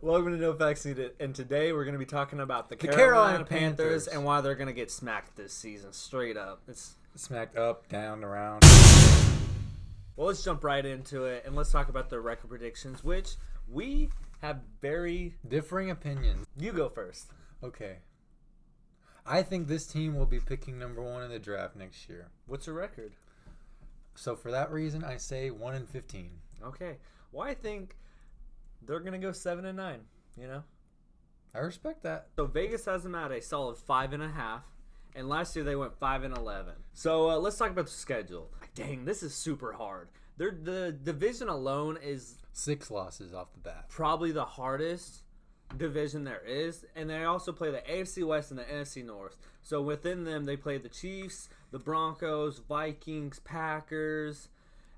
Welcome to No Facts Needed, and today we're going to be talking about the Carolina Panthers and why they're going to get smacked this season, straight up. It's smacked up, down, around. Well, let's jump right into it, and let's talk about their record predictions, which we have very differing opinions. You go first. Okay. I think this team will be picking number 1 in the draft next year. What's your record? So for that reason, I say 1-15. Okay. Well, I think they're going to go 7-9, you know? I respect that. So Vegas has them at a solid 5.5, and last year they went 5-11. So let's talk about the schedule. Dang, this is super hard. The division alone is 6 losses off the bat. Probably the hardest division there is, and they also play the AFC West and the NFC North. So within them, they play the Chiefs, the Broncos, Vikings, Packers.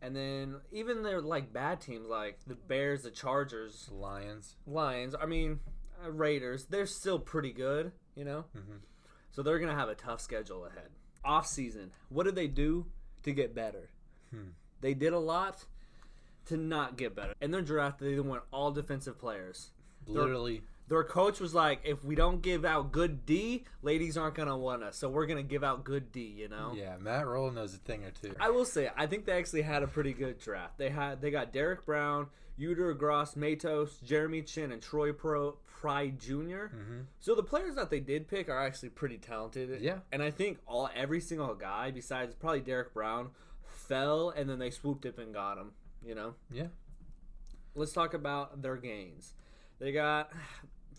And then even their bad teams like the Bears, the Chargers, Lions. I mean, Raiders. They're still pretty good, you know. Mm-hmm. So they're gonna have a tough schedule ahead. Off season, what did they do to get better? They did a lot to not get better. In their draft, they went all defensive players. Literally. Their coach was like, if we don't give out good D, ladies aren't going to want us. So we're going to give out good D, you know? Yeah, Matt Rule knows a thing or two. I will say, I think they actually had a pretty good draft. They got Derek Brown, Uter Gross Matos, Jeremy Chin, and Troy Pry Jr. Mm-hmm. So the players that they did pick are actually pretty talented. Yeah. And I think every single guy, besides probably Derek Brown, fell, and then they swooped up and got him, you know? Yeah. Let's talk about their gains. They got...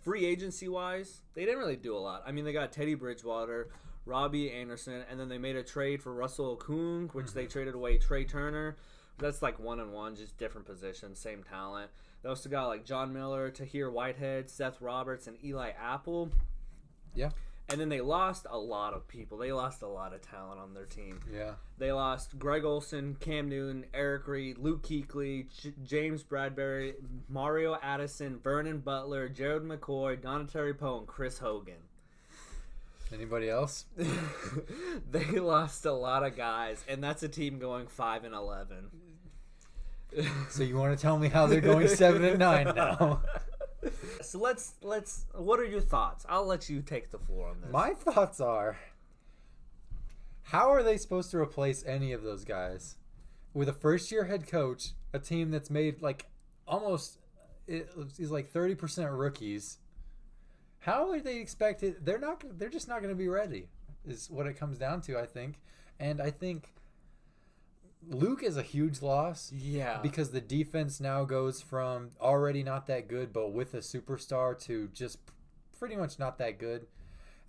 Free agency-wise, they didn't really do a lot. I mean, they got Teddy Bridgewater, Robbie Anderson, and then they made a trade for Russell Okung, which they traded away Trey Turner. That's like 1-on-1, just different positions, same talent. They also got John Miller, Tahir Whitehead, Seth Roberts, and Eli Apple. Yeah. And then they lost a lot of people. They lost a lot of talent on their team. Yeah. They lost Greg Olsen, Cam Newton, Eric Reed, Luke Kuechly, James Bradbury, Mario Addison, Vernon Butler, Jared McCoy, Donatari Poe, and Chris Hogan. Anybody else? They lost a lot of guys, and that's a team going 5-11. So you want to tell me how they're going 7-9 now? So let's. What are your thoughts? I'll let you take the floor on this. My thoughts are, how are they supposed to replace any of those guys with a first-year head coach, a team that's made almost is 30% rookies? How are they expected? They're just not going to be ready. Is what it comes down to, I think, and I think. Luke is a huge loss. Yeah. Because the defense now goes from already not that good, but with a superstar, to just pretty much not that good.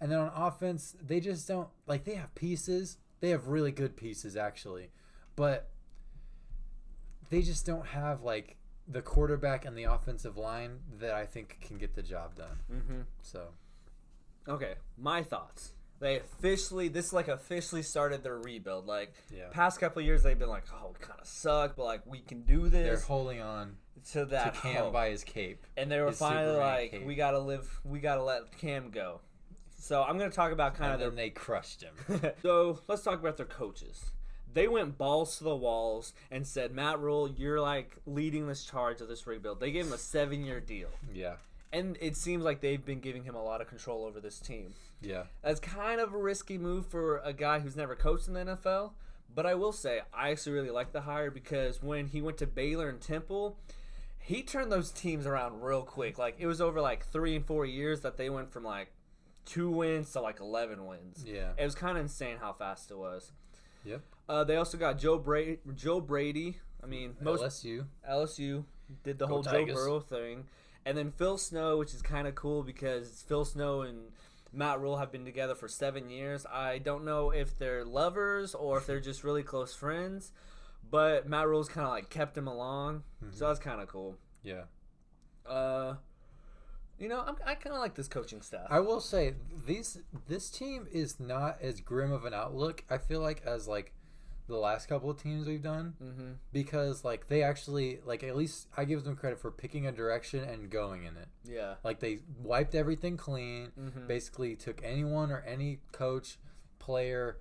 And then on offense, they just don't, they have pieces. They have really good pieces, actually. But they just don't have, the quarterback and the offensive line that I think can get the job done. Mm-hmm. So. Okay, my thoughts. They officially started their rebuild. Past couple of years, they've been oh, we kind of suck, but we can do this. They're holding on to that to Cam hope. by his cape. And they were finally cape. we gotta let Cam go. So I'm gonna talk about then they crushed him. So let's talk about their coaches. They went balls to the walls and said, Matt Rule, you're leading this charge of this rebuild. They gave him a 7-year deal. Yeah. And it seems like they've been giving him a lot of control over this team. Yeah. That's kind of a risky move for a guy who's never coached in the NFL. But I will say, I actually really like the hire because when he went to Baylor and Temple, he turned those teams around real quick. It was over 3 and 4 years that they went from 2 wins to 11 wins. Yeah. It was kind of insane how fast it was. Yep. They also got Joe Brady. I mean, LSU did the whole Tigers. Joe Burrow thing. And then Phil Snow, which is kind of cool because Phil Snow and Matt Rule have been together for 7 years. I don't know if they're lovers or if they're just really close friends, but Matt Rule's kind of kept him along, so that's kind of cool. Yeah. I kind of like this coaching staff. I will say this team is not as grim of an outlook, I feel as the last couple of teams we've done, because they actually at least I give them credit for picking a direction and going in it. Yeah. They wiped everything clean, basically took anyone or any coach, player,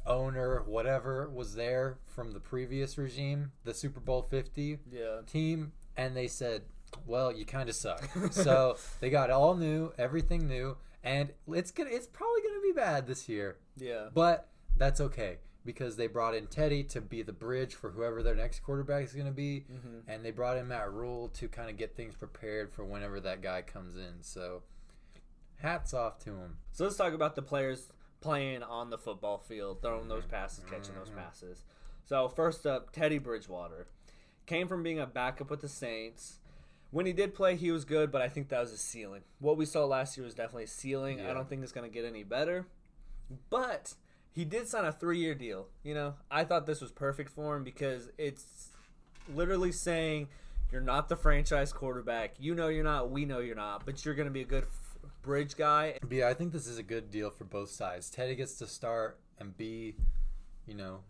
owner, whatever was there from the previous regime, the Super Bowl 50 team, and they said, well, you kind of suck. So they got all new, everything new, and it's probably gonna be bad this year. Yeah. But that's okay because they brought in Teddy to be the bridge for whoever their next quarterback is gonna be, and they brought in Matt Rule to kind of get things prepared for whenever that guy comes in. So hats off to him. So let's talk about the players playing on the football field, throwing those passes, catching those passes. So first up, Teddy Bridgewater. Came from being a backup with the Saints. When he did play, he was good, but I think that was his ceiling. What we saw last year was definitely a ceiling. Yeah. I don't think it's going to get any better. But he did sign a 3-year deal. You know, I thought this was perfect for him because it's literally saying you're not the franchise quarterback. You know you're not. We know you're not. But you're going to be a good bridge guy. But yeah, I think this is a good deal for both sides. Teddy gets to start and be, you know,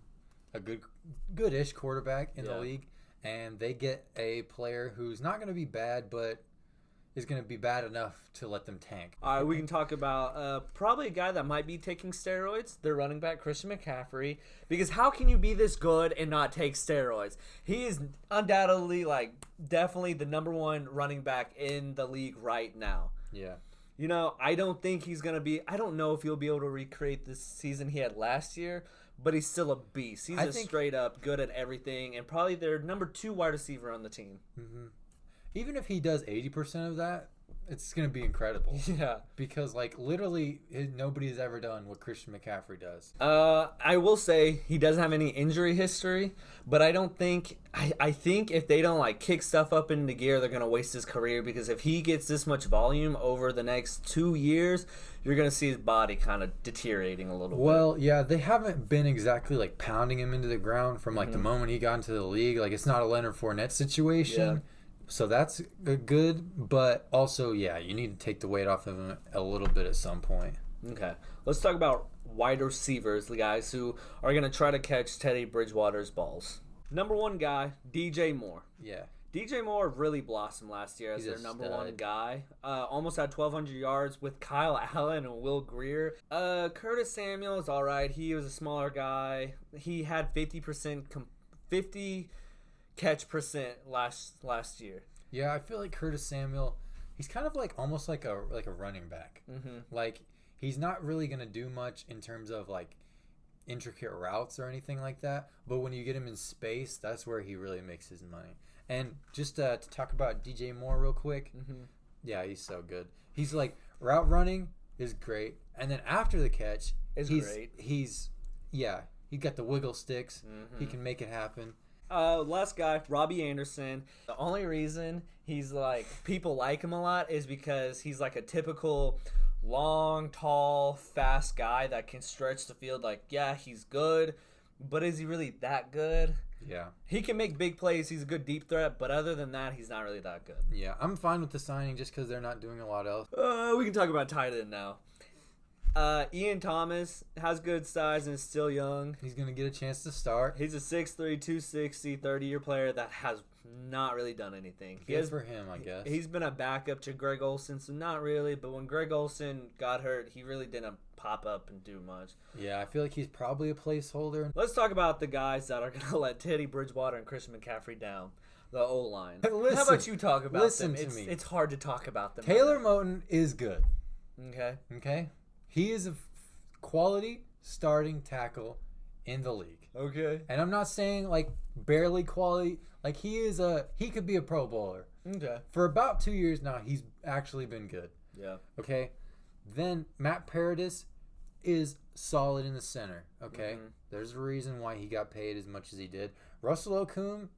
a good-ish quarterback in the league. And they get a player who's not going to be bad, but is going to be bad enough to let them tank. All right, we can talk about probably a guy that might be taking steroids. Their running back, Christian McCaffrey. Because how can you be this good and not take steroids? He is undoubtedly, definitely the number one running back in the league right now. Yeah. You know, I don't think he's going to be – I don't know if he'll be able to recreate this season he had last year, but he's still a beast. He's straight up good at everything and probably their number 2 wide receiver on the team. Mm-hmm. Even if he does 80% of that, it's going to be incredible. Yeah. Because, literally, nobody's ever done what Christian McCaffrey does. I will say he doesn't have any injury history, but I don't think – I think if they don't, kick stuff up into gear, they're going to waste his career because if he gets this much volume over the next 2 years, you're going to see his body kind of deteriorating a little bit. Well, yeah, they haven't been exactly, pounding him into the ground from, the moment he got into the league. It's not a Leonard Fournette situation. Yeah. So that's good, but also, yeah, you need to take the weight off of him a little bit at some point. Okay. Let's talk about wide receivers, the guys who are going to try to catch Teddy Bridgewater's balls. Number 1 guy, DJ Moore. Yeah. DJ Moore really blossomed last year as their number 1 guy. Almost had 1,200 yards with Kyle Allen and Will Greer. Curtis Samuel is all right. He was a smaller guy. He had 50 catch percent last year. Yeah, I feel like Curtis Samuel, he's kind of almost like a running back. Mm-hmm. He's not really going to do much in terms of intricate routes or anything like that, but when you get him in space, that's where he really makes his money. And just to talk about DJ Moore real quick, yeah, he's so good. He's route running is great, and then after the catch, he's great. He got the wiggle sticks. He can make it happen. Last guy, Robbie Anderson. The only reason he's people like him a lot is because he's a typical long, tall, fast guy that can stretch the field. Yeah, he's good, but is he really that good? Yeah. He can make big plays. He's a good deep threat, but other than that, he's not really that good. Yeah, I'm fine with the signing just because they're not doing a lot else. We can talk about tight end now. Ian Thomas has good size and is still young. He's going to get a chance to start. He's a 6'3", 260, 30-year player that has not really done anything. Good for him, I guess. He's been a backup to Greg Olsen, so not really. But when Greg Olsen got hurt, he really didn't pop up and do much. Yeah, I feel like he's probably a placeholder. Let's talk about the guys that are going to let Teddy Bridgewater and Christian McCaffrey down. The O-line. Listen, how about you talk about them? Listen to me. It's hard to talk about them. Taylor Moton is good. Okay. He is a quality starting tackle in the league. Okay. And I'm not saying barely quality. He could be a Pro Bowler. Okay. For about 2 years now, he's actually been good. Yeah. Okay. Then Matt Paradis is solid in the center. Okay. Mm-hmm. There's a reason why he got paid as much as he did. Russell Okung.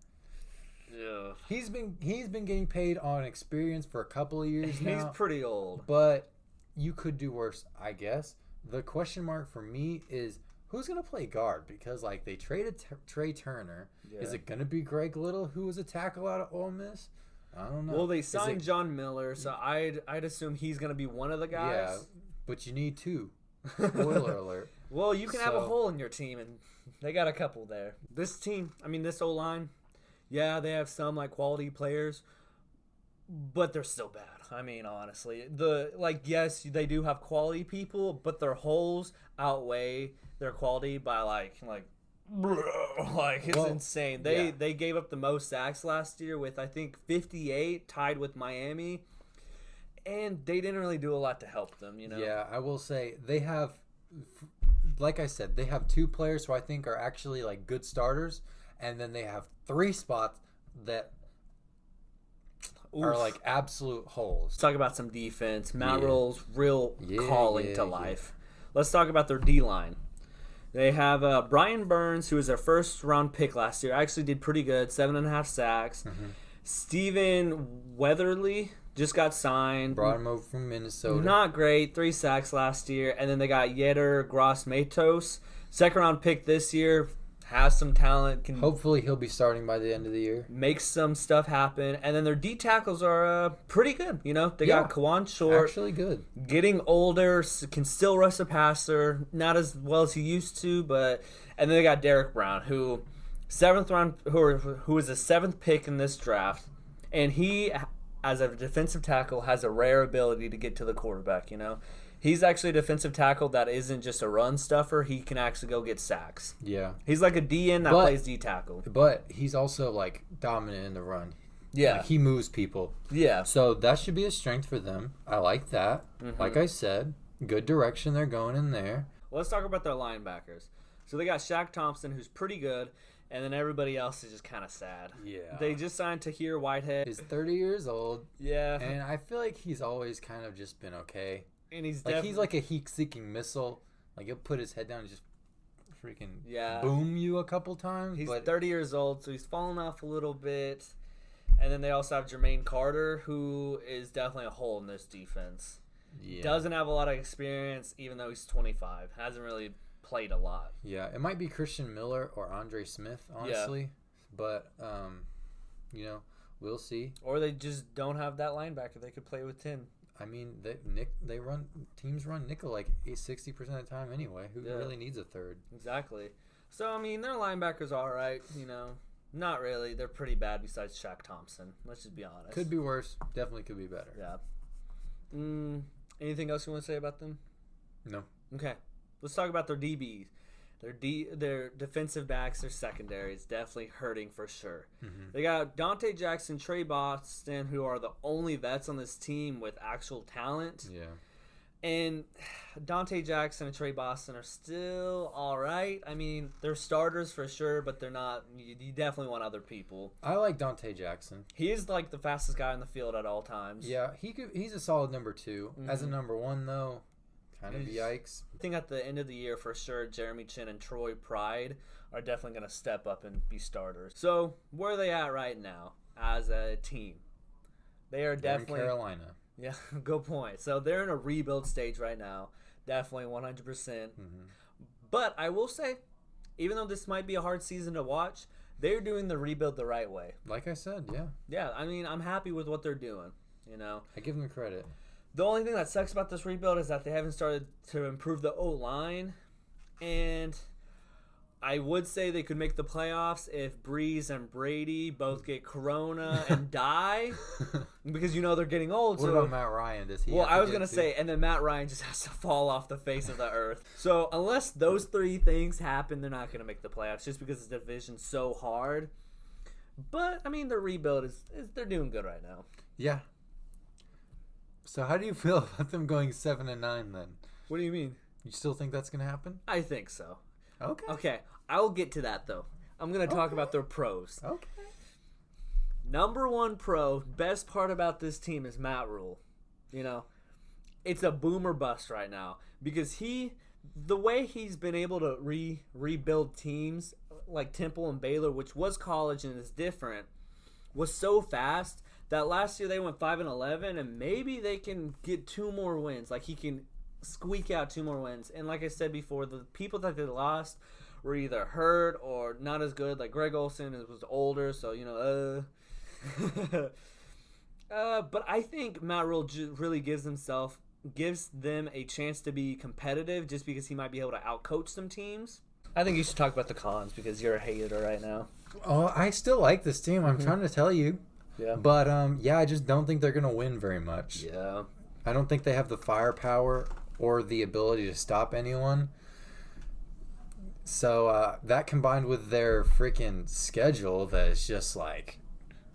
Yeah. He's been getting paid on experience for a couple of years now. He's pretty old. But you could do worse, I guess. The question mark for me is who's going to play guard? Because, they traded Trey Turner. Yeah. Is it going to be Greg Little, who was a tackle out of Ole Miss? I don't know. Well, they signed John Miller, so I'd assume he's going to be one of the guys. Yeah, but you need 2. Spoiler alert. Well, you can have a hole in your team, and they got a couple there. This team, this O-line, yeah, they have some, quality players, but they're still bad. Honestly, yes, they do have quality people, but their holes outweigh their quality by like it's insane. They gave up the most sacks last year with I think 58, tied with Miami, and they didn't really do a lot to help them. Yeah, I will say they have, like I said, they have 2 players who I think are actually like good starters, and then they have 3 spots that are like absolute holes. Let's talk about some defense. Matt Rule's real calling to life. Let's talk about their D-line. They have Brian Burns, who was their first-round pick last year. Actually did pretty good, 7.5 sacks. Stephen Weatherly just got signed. Brought him over from Minnesota. Not great, 3 sacks last year. And then they got Yetur Gross-Matos, second-round pick this year. Has some talent. Hopefully he'll be starting by the end of the year. Make some stuff happen. And then their D tackles are pretty good. They got Kawan Short. Actually good. Getting older, can still rush a passer. Not as well as he used to, but... And then they got Derek Brown, who was a 7th pick in this draft. And he, as a defensive tackle, has a rare ability to get to the quarterback, He's actually a defensive tackle that isn't just a run stuffer. He can actually go get sacks. Yeah. He's like a DN that plays D tackle. But he's also like dominant in the run. Yeah. Like, he moves people. Yeah. So that should be a strength for them. I like that. Like I said, good direction they're going in there. Well, let's talk about their linebackers. So they got Shaq Thompson, who's pretty good, and then everybody else is just kind of sad. Yeah. They just signed Tahir Whitehead. He's 30 years old. Yeah. And I feel like he's always kind of just been okay. And he's like a heat-seeking missile. Like, he'll put his head down and just freaking boom you a couple times. He's 30 years old, so he's fallen off a little bit. And then they also have Jermaine Carter, who is definitely a hole in this defense. Yeah. Doesn't have a lot of experience, even though he's 25. Hasn't really played a lot. Yeah, it might be Christian Miller or Andre Smith, honestly. Yeah. But, we'll see. Or they just don't have that linebacker they could play with 10. I mean, teams run nickel like 60% of the time anyway. Who really needs a third? Exactly. So, I mean, their linebackers are all right, Not really. They're pretty bad besides Shaq Thompson. Let's just be honest. Could be worse. Definitely could be better. Yeah. Anything else you want to say about them? No. Okay. Let's talk about their DBs. Their defensive backs, their secondary is definitely hurting for sure. They got Dante Jackson, Trey Boston, who are the only vets on this team with actual talent. Yeah. And Dante Jackson and Trey Boston are still all right. I mean, they're starters for sure, but they're not. You definitely want other people. I like Dante Jackson. He is like the fastest guy on the field at all times. Yeah, he's a solid number 2. As a number 1, though, kind of yikes. I think at the end of the year, for sure, Jeremy Chin and Troy Pride are definitely going to step up and be starters. So, where are they at right now as a team? They're definitely in Carolina. Yeah, good point. So, they're in a rebuild stage right now. Definitely 100%. But I will say, even though this might be a hard season to watch, they're doing the rebuild the right way. Like I said, yeah. Yeah, I mean, I'm happy with what they're doing, I give them credit. The only thing that sucks about this rebuild is that they haven't started to improve the O-line. And I would say they could make the playoffs if Breeze and Brady both get corona and die. Because they're getting old. What about Matt Ryan? Does he? Well, I was going to say, and then Matt Ryan just has to fall off the face of the earth. So unless those 3 things happen, they're not going to make the playoffs just because the division's so hard. But, I mean, their rebuild is they're doing good right now. Yeah. So how do you feel about them going 7-9 then? What do you mean? You still think that's going to happen? I think so. Okay. I'll get to that, though. I'm going to talk about their pros. Okay. Number 1 pro, best part about this team is Matt Rule. It's a boom or bust right now. Because the way he's been able to rebuild teams like Temple and Baylor, which was college and is different, was so fast that last year they went 5-11, and maybe they can get 2 more wins. Like, he can squeak out 2 more wins. And like I said before, the people that they lost were either hurt or not as good. Like, Greg Olsen was older, so, but I think Matt Rule really gives them a chance to be competitive just because he might be able to outcoach some teams. I think you should talk about the cons because you're a hater right now. Oh, I still like this team. I'm trying to tell you. Yeah. But, I just don't think they're going to win very much. Yeah. I don't think they have the firepower or the ability to stop anyone. So that combined with their freaking schedule that is just like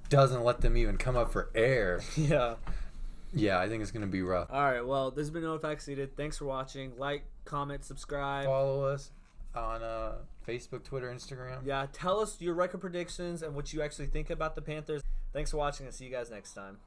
doesn't let them even come up for air. Yeah. Yeah, I think it's going to be rough. All right. Well, this has been No Facts Needed. Thanks for watching. Like, comment, subscribe. Follow us on Facebook, Twitter, Instagram. Yeah. Tell us your record predictions and what you actually think about the Panthers. Thanks for watching and see you guys next time.